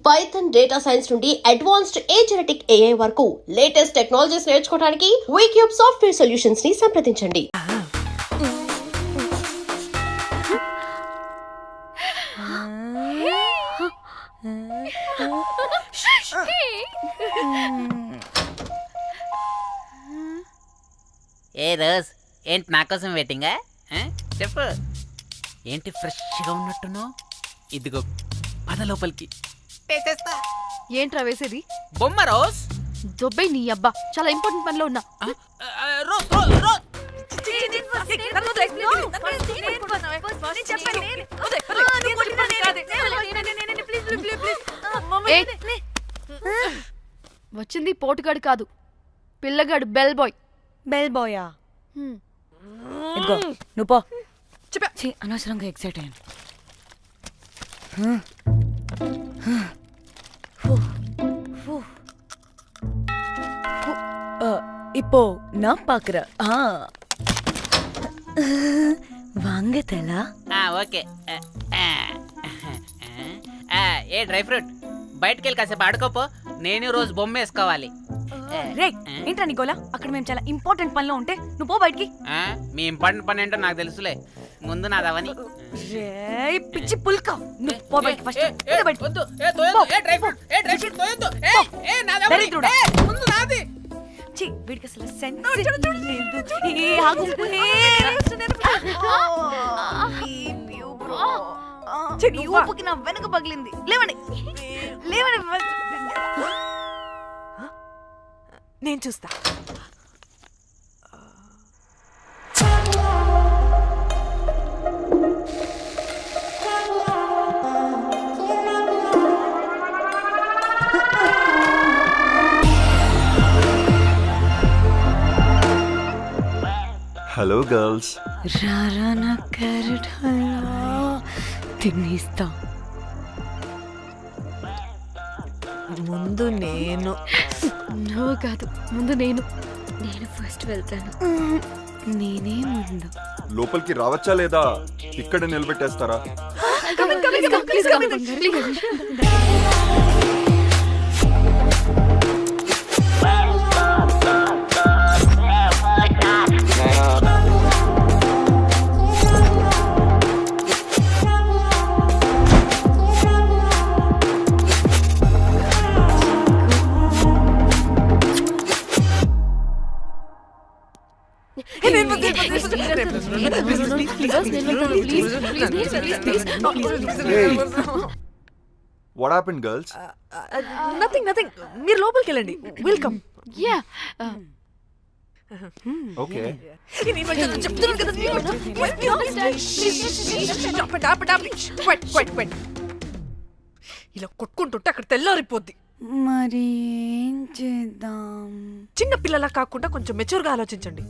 Python data science నుండి advanced genetic AI వరకు latest technologies నేర్చుకోవడానికి వీక్యూబ్ సాఫ్ట్వేర్ సొల్యూషన్స్ ని సంప్రదించండి. ఏ రోజ్ ఏంటి నా కోసం వెయిటింగా? చెప్పు ఏంటి ఫ్రెష్గా ఉన్నట్టున్నావు? ఇదిగో పద లోపలికి వేసేస్తా. ఏంట్రా వేసేది? బొమ్మ రోజ్. దొబ్బై నీ అబ్బా, చాలా ఇంపార్టెంట్ పనిలో ఉన్నా. రోజ్ రోజ్ రోజ్ వచ్చింది పోటుగాడు కాదు, పిల్లగాడు బెల్ బాయ్. బెల్ బాయా? ఇదిగో నువ్వు పో. అనవసరంగా ఎక్సైట్ అయ్యాను. இப்போ நான் பாக்குறேன். வாங்க தலா. ఓకే. ఏ డ్రై ఫ్రూట్ బయటకు వెళ్ళి కాసేపు ఆడుకోపో. నేను రోజు బొమ్మ వేసుకోవాలి. రే ఏంట్రా నికోలా, అక్కడ మేము చాలా ఇంపార్టెంట్ పనిలో ఉంటే నువ్వు పో బయటికి. మీ ఇంపార్టెంట్ పని ఏంటో నాకు తెలుసులే, ముందు నాదవని. రే పిచ్చి పుల్క, నువ్వు పో బయటికి ఫస్ట్. వీడికి అసలు సెన్స్ లేదు. ఏ ఆగు, ఈ ఊపుకి నా వెనక పగిలింది. లేవండి లేవండి, నేను చూస్తా. Hello girls. రారా నా క్యారెట్ హల్వా తినేస్తా. ముందు నేను. నువ్వు కాదు, ముందు నేను. నేను ఫస్ట్ వెళ్తాను. నేనే ముందు. లోపలికి రావచ్చా లేదా ఇక్కడ నిలబెట్టేస్తారా? What happened, girls? Nothing nothing. మీరు లోపలికి వెళ్ళండి. వెల్కమ్. Yeah Okay. ఇలా కొట్టుకుంటుంటే అక్కడ తెల్లారిపోద్ది. మరి ఏం చేద్దాం? చిన్న పిల్లలా కాకుండా కొంచెం మెచ్యూర్గా ఆలోచించండి.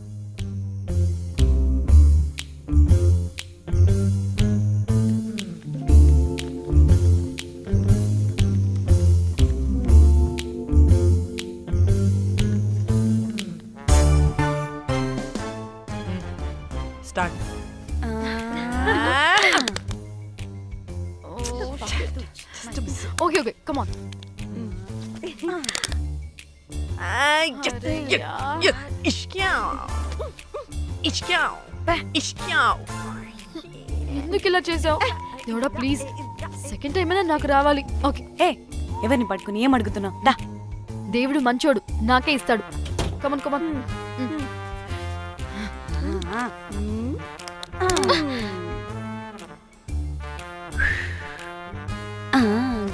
Start. Okay okay, come on. ఎందుకు ఇలా చేసావు? దేవుడా ప్లీజ్, సెకండ్ టైం అయినా నాకు రావాలి. ఓకే. ఏ ఎవరిని పట్టుకుని ఏం అడుగుతున్నావు? దా. దేవుడు మంచోడు, నాకే ఇస్తాడు. Come on come on.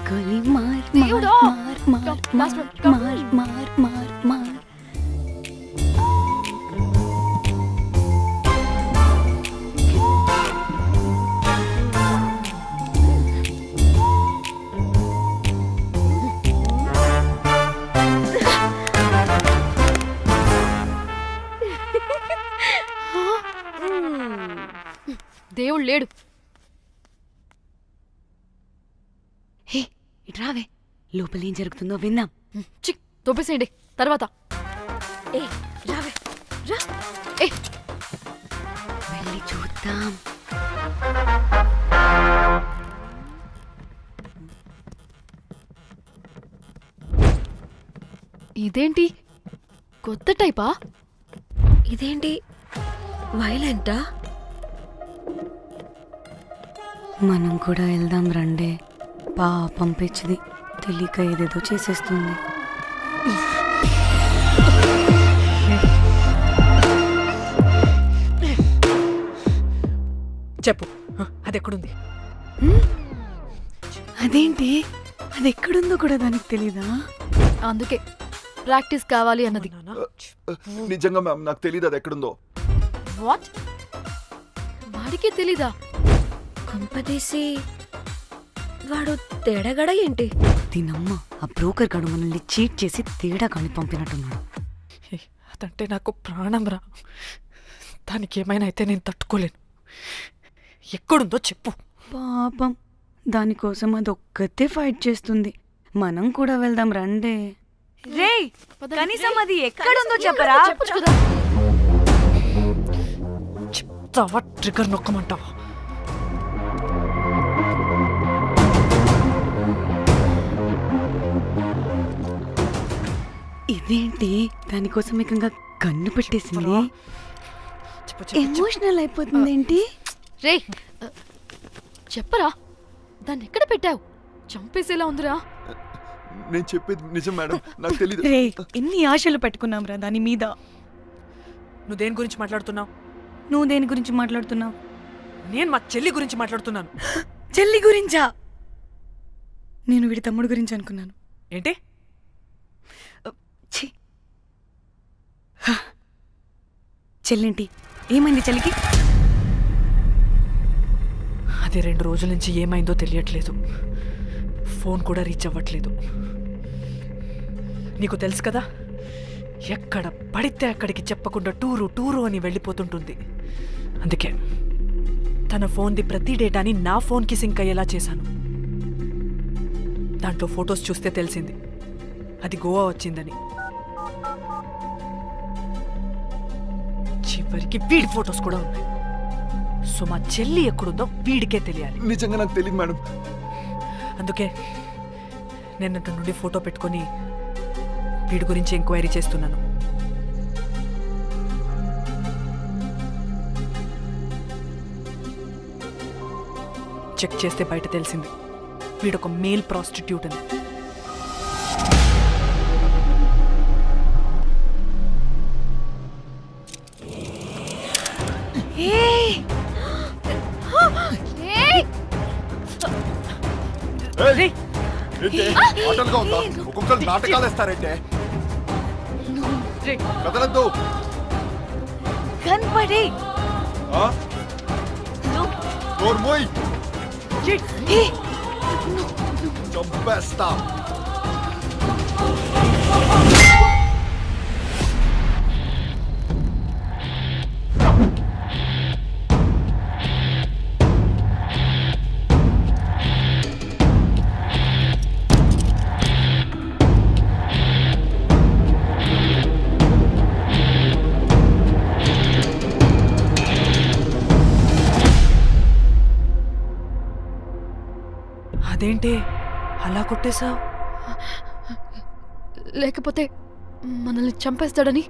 గోలీ మార్ దేవుడా. మార్ మార్ మార్ మార్ మార్ మార్. దేవుడు లేడు. హే ఇట్రావే, లోపల ఏం జరుగుతుందో విందాం. చిక్ తొప్పేసేయండి తర్వాత. ఏ రావే రా. ఏ వెళ్ళి చూద్దాం. ఇదేంటి కొత్త టైపా? ఇదేంటి వైలెంటా? మనం కూడా వెళ్దాం రండే. పాపం పిచ్చిది తెలియక ఏదేదో చేసేస్తుంది. చెప్పు, అది ఎక్కడుంది? అదేంటి, అది ఎక్కడుందో కూడా దానికి తెలీదా? అందుకే ప్రాక్టీస్ కావాలి అన్నది. నానా, నిజంగా మ్యామ్ నాకు తెలియదు అది ఎక్కడుందో. వాట్? వాడికి తెలీదా? కొంపదీసి వాడు తేడాగడ ఏంటి? దీనమ్మ ఆ బ్రోకర్ గాడు మనల్ని చీట్ చేసి తేడా కాని పంపినట్టున్నాడు. అదంటే నాకు ప్రాణం రా. దానికి ఏమైనా అయితే నేను తట్టుకోలేను. ఎక్కడుందో చెప్పు. పాపం దానికోసం అది ఒక్కతే ఫైట్ చేస్తుంది. మనం కూడా వెళ్దాం రండే. రేయ్, కనీసం అది ఎక్కడుందో చెప్పరా? చెప్పొచ్చు కదా. చెప్తావా? ట్రిగర్ నొక్కమంటావా? ఇదేంటి దానికోసం ఏకంగా కన్ను పెట్టేసింది. చెప్పు, చెప్పు, చెప్పు. ఎమోషనల్ అయిపోతుంది ఏంటి? రే చెప్పరా, దాన్ని ఎక్కడ పెట్టావు? చంపేసేలా ఉందిరా. నేను చెప్పేది నిజం మేడం, నాకు తెలియదు. రే ఎన్ని ఆశలు పెట్టుకున్నాం రా దాని మీద. నువ్వు దేని గురించి మాట్లాడుతున్నావు? నువ్వు దేని గురించి మాట్లాడుతున్నావు? నేను మా చెల్లి గురించి మాట్లాడుతున్నాను. చెల్లి గురించా? నేను వీడి తమ్ముడు గురించి అనుకున్నాను. ఏంటి? ఛీ. హ. చెల్లేంటి ఏమైంది చెల్లికి? అది 2 రోజుల నుంచి ఏమైందో తెలియట్లేదు. ఫోన్ కూడా రీచ్ అవ్వట్లేదు. నీకు తెలుసు కదా, ఎక్కడ పడితే అక్కడికి చెప్పకుండా టూరు టూరు అని వెళ్ళిపోతుంటుంది. అందుకే తన ఫోన్ది ప్రతి డేటాని నా ఫోన్కి సింక్ అయ్యేలా చేశాను. దాంట్లో ఫొటోస్ చూస్తే తెలిసింది అది గోవా వచ్చిందని. చివరికి వీడి ఫొటోస్ కూడా ఉన్నాయి. సో మా చెల్లి ఎక్కడుందో వీడికే తెలియాలి. నిజంగా నాకు తెలియదు మేడం. అందుకే నేను అటు నుండి ఫోటో పెట్టుకొని వీడి గురించి ఎంక్వైరీ చేస్తున్నాను. చెక్ చేస్తే బయట తెలిసింది వీడొక మేల్ ప్రాస్టిట్యూట్ అని. రేయ్, ఆటలుగా ఉందా? ఒక్కొక్కరు నాటకాలు వేస్తారంటే రేయ్, కదలద్దు. కనపడే నోర్మోయ్, రేయ్. చంపేస్తా. అదేంటి అలా కొట్టేశావు? లేకపోతే మనల్ని చంపేస్తాడని.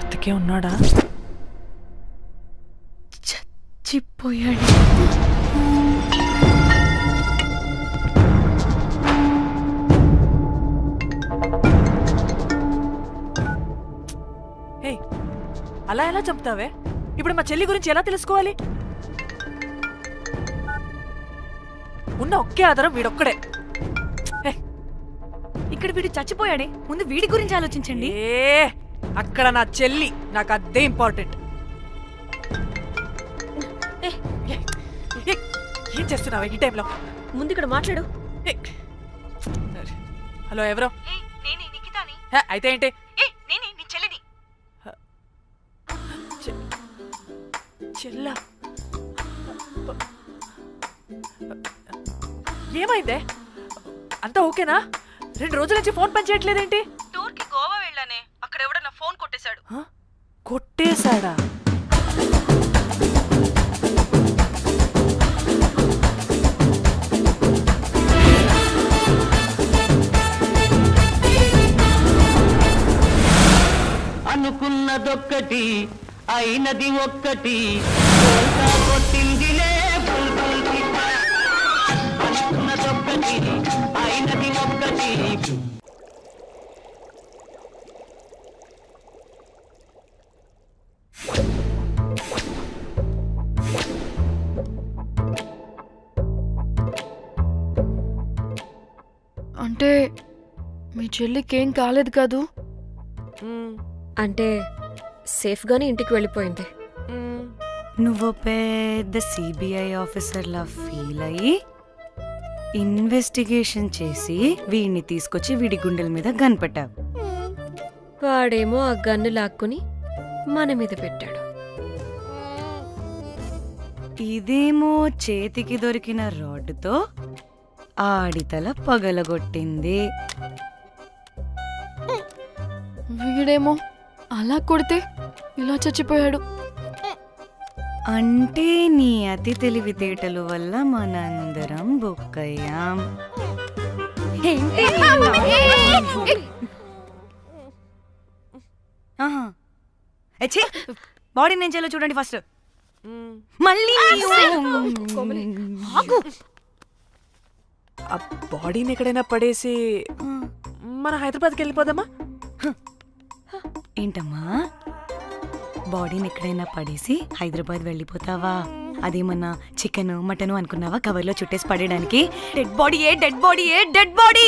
బతికే ఉన్నాడా? చచ్చిపోయాడు. ఏయ్, అలా ఎలా చంపుతావే? ఇప్పుడు మా చెల్లి గురించి ఎలా తెలుసుకోవాలి? ఉన్న ఒకే ఆధారం వీడొక్కడే. ఇక్కడ వీడు చచ్చిపోయాడే, ముందు వీడి గురించి ఆలోచించండి. అక్కడ నా చెల్లి, నాకు అదే ఇంపార్టెంట్. ఏం చేస్తున్నావే ఈ టైంలో? ముందు ఇక్కడ మాట్లాడు. హలో, ఎవరో? నేనే నిఖితాని. అయితే ఏంటి? నేనే నీ చెల్లిని. చెల్లా, ఏమైందే? అంతా ఓకేనా? 2 రోజుల నుంచి ఫోన్ పని చేయట్లేదేంటి? టూర్ కి గోవా వెళ్ళాలి. వెళ్ళానే అక్కడ ఎవడో నా ఫోన్ కొట్టేశాడు. కొట్టేశాడా? అనుకున్నదొక్కటి అయినది ఒక్కటి బోల్తా కొట్టిందిలే బుల్బుల్ పిట్ట. అనుకున్నదొక్కటి అయినది ఒక్కటి. అంటే మీ చెల్లికేం కాలేదు కాదు? అంటే సేఫ్గానే ఇంటికి వెళ్ళిపోయింది. నువ్వు పెద్ద సిబిఐ ఆఫీసర్లా ఫీల్ అయ్యి ఇన్వెస్టిగేషన్ చేసి వీడిని తీసుకొచ్చి వీడి గుండెల మీద గన్ పెట్టావు. వాడేమో ఆ గన్ను లాక్కుని మన మీద పెట్టాడు. ఇదేమో చేతికి దొరికిన రాడ్డుతో ఆడితల పగలగొట్టింది. వీడేమో అలా కొడితే ఇలా చచ్చిపోయాడు. అంటే నీ అతి తెలివితేటలు వల్ల మనందరం బుక్కయ్యాం. బాడీ నేను చేయాలో చూడండి ఫస్ట్. మళ్ళీ ఆ బాడీని ఎక్కడైనా పడేసి మన హైదరాబాద్కి వెళ్ళిపోదామా? ఏంటమ్మా, బాడీని ఎక్కడైనా పడేసి హైదరాబాద్ వెళ్ళిపోతావా? అదేమన్నా చికెన్ మటన్ అనుకున్నావా కవర్లో చుట్టేసి పడేయడానికి? డెడ్ బాడీ ఏ డెడ్ బాడీ ఏ డెడ్ బాడీ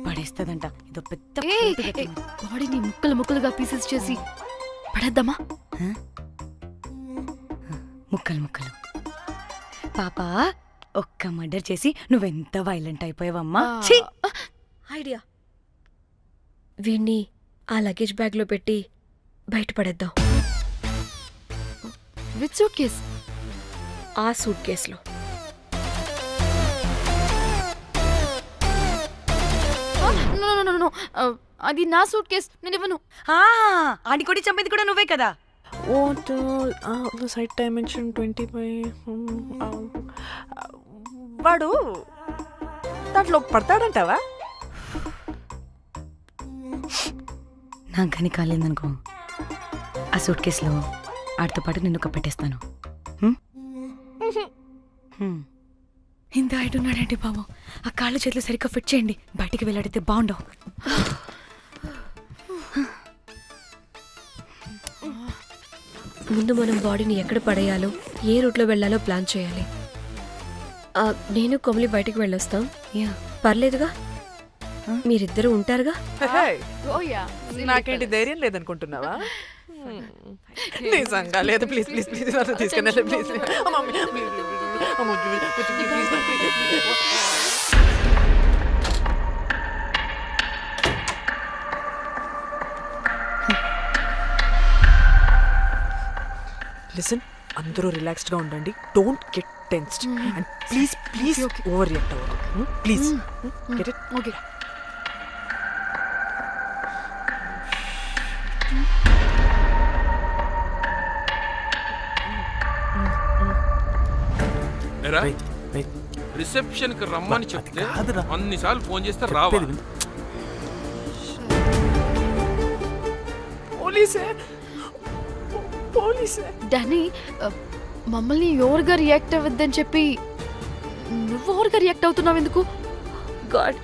పడేస్తుందంట. ఇదో పెద్ద బాడీని ముక్కలు ముక్కలుగా పీసెస్ చేసి పడేద్దామా? ముక్కలు ముక్కలు. పాపా, ఒక్క మర్డర్ చేసి నువ్వెంత వైలెంట్ అయిపోయావమ్మా. ఐడియా, వీణ్ణి ఆ లగేజ్ బ్యాగ్లో పెట్టి బయటపడేద్దాం. With suitcase? ఆ సూట్ కేసులో. అది నా సూట్ కేస్, నేను ఇవ్వను. ఆడి కొట్టి చంపేది కూడా నువ్వే కదా. Site dimension 25. వాడు దాంట్లో పడతాడంటావా? నాకు కానీ కాలేదనుకో, ఆ సూట్ కేసులో ఆడితో పాటు నిన్ను కప్పెట్టేస్తాను. ఇంత హైట్ ఉన్నాడంటే బాబు, ఆ కాళ్ళు చేతులు సరిగ్గా ఫిట్ చేయండి. బయటికి వెళ్ళాడితే బాగుండవు. ముందు మనం బాడీని ఎక్కడ పడేయాలో, ఏ రూట్లో వెళ్ళాలో ప్లాన్ చేయాలి. నేను కొమలి బయటికి వెళ్ళొస్తాం. పర్లేదుగా, మీరిద్దరూ ఉంటారుగా. నాకేంటి ధైర్యం లేదనుకుంటున్నావా? నిజంగా లేదు. ప్లీజ్ ప్లీజ్ ప్లీజ్ తీసుకెళ్ళండి ప్లీజ్. లిసన్, అందరూ రిలాక్స్డ్ గా ఉండండి. Don't get tensed and please please overreact అవ్వదు. Please get it. Okay. Reception కి రమ్మని చెప్తే అన్నిసార్లు ఫోన్ చేస్తే రావా? పోలీసే పోలీసే. డానీ, మమ్మల్ని ఓవర్గా రియాక్ట్ అవ్వద్దని చెప్పి నువ్వు ఓవర్గా రియాక్ట్ అవుతున్నావు ఎందుకు? గాడ్,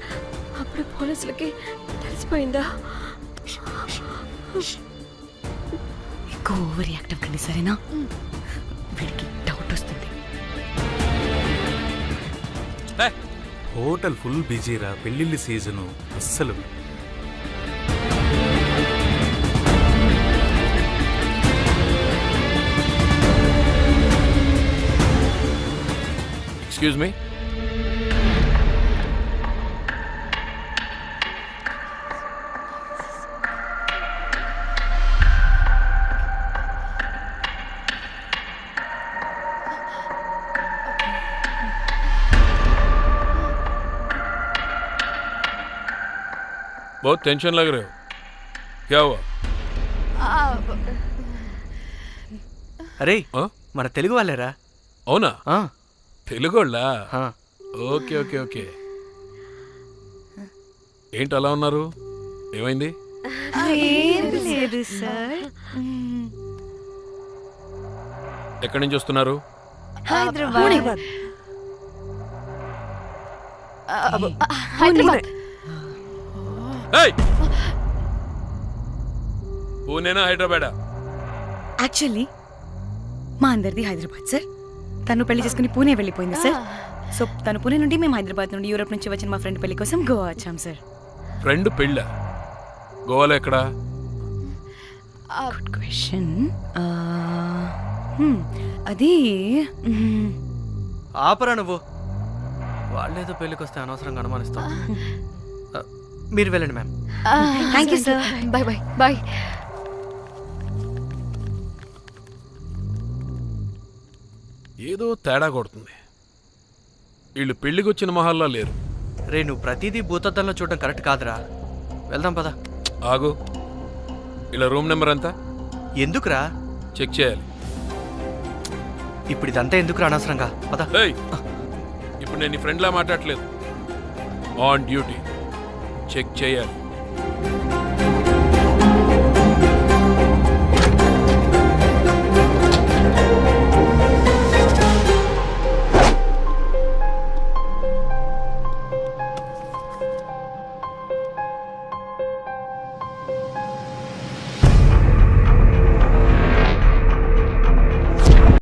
అప్పుడు పోలీసులకి తెలిసిపోయిందా? ఎక్కువ ఓవర్ రియాక్ట్ అవ్వకండి, సరేనా? వీడికి డౌట్ వస్తుంది. హోటల్ ఫుల్ బిజీరా, పెళ్ళిళ్ళ సీజను అస్సలు. Excuse me. बहुत टेंशन लग रहे हो. क्या हुआ అరే ఆ? మన తెలుగు వాళ్ళేరా అవునా ఆ, తెలుగోళ్ళా ఆ. ఓకే ఓకే ఓకే ఏంటి అలా ఉన్నారు ఏమైంది ఏం లేదు సార్. ఎక్కడి నుంచి వస్తున్నారు హైదరాబాద్. హైదరాబాద్. ఏయ్! పూణేనా హైదరాబాదా యాక్చువల్లీ మా అందరిది హైదరాబాద్ సార్. తను పెళ్లి చేసుకుని పూణే వెళ్ళిపోయింది సార్. సో తను పూణే నుండి మేము హైదరాబాద్ నుండి యూరోప్ నుంచి వచ్చిన మా ఫ్రెండ్ పెళ్లి కోసం గోవా వచ్చాం సార్. ఫ్రెండ్ పెళ్ళ గోవాలో ఎక్కడా గుడ్ క్వశ్చన్. అది ఆపరా నువ్వు. వాళ్ళేదో పెళ్ళికి వస్తే అనవసరంగా అనుమానిస్తాం. మీరు వెళ్ళండి ma'am. Thank you sir. Bye bye bye. ఏదో తేడా కొడుతుంది వీళ్ళు పెళ్ళికి వచ్చిన మహల్లా లేరు రే నువ్వు ప్రతిదీ భూతద్దంలో చూడడం కరెక్ట్ కాదురా. వెళ్దాం పద. ఆగు ఇలా రూమ్ నెంబర్ ఎంత ఎందుకురా చెక్ చేయాలి ఇప్పుడు ఇదంతా ఎందుకురా అనవసరంగా పద. ఏయ్! ఇప్పుడు నేను నీ ఫ్రెండ్లా మాట్లాడట్లేదు ఆన్ డ్యూటీ చెక్ చేయాలి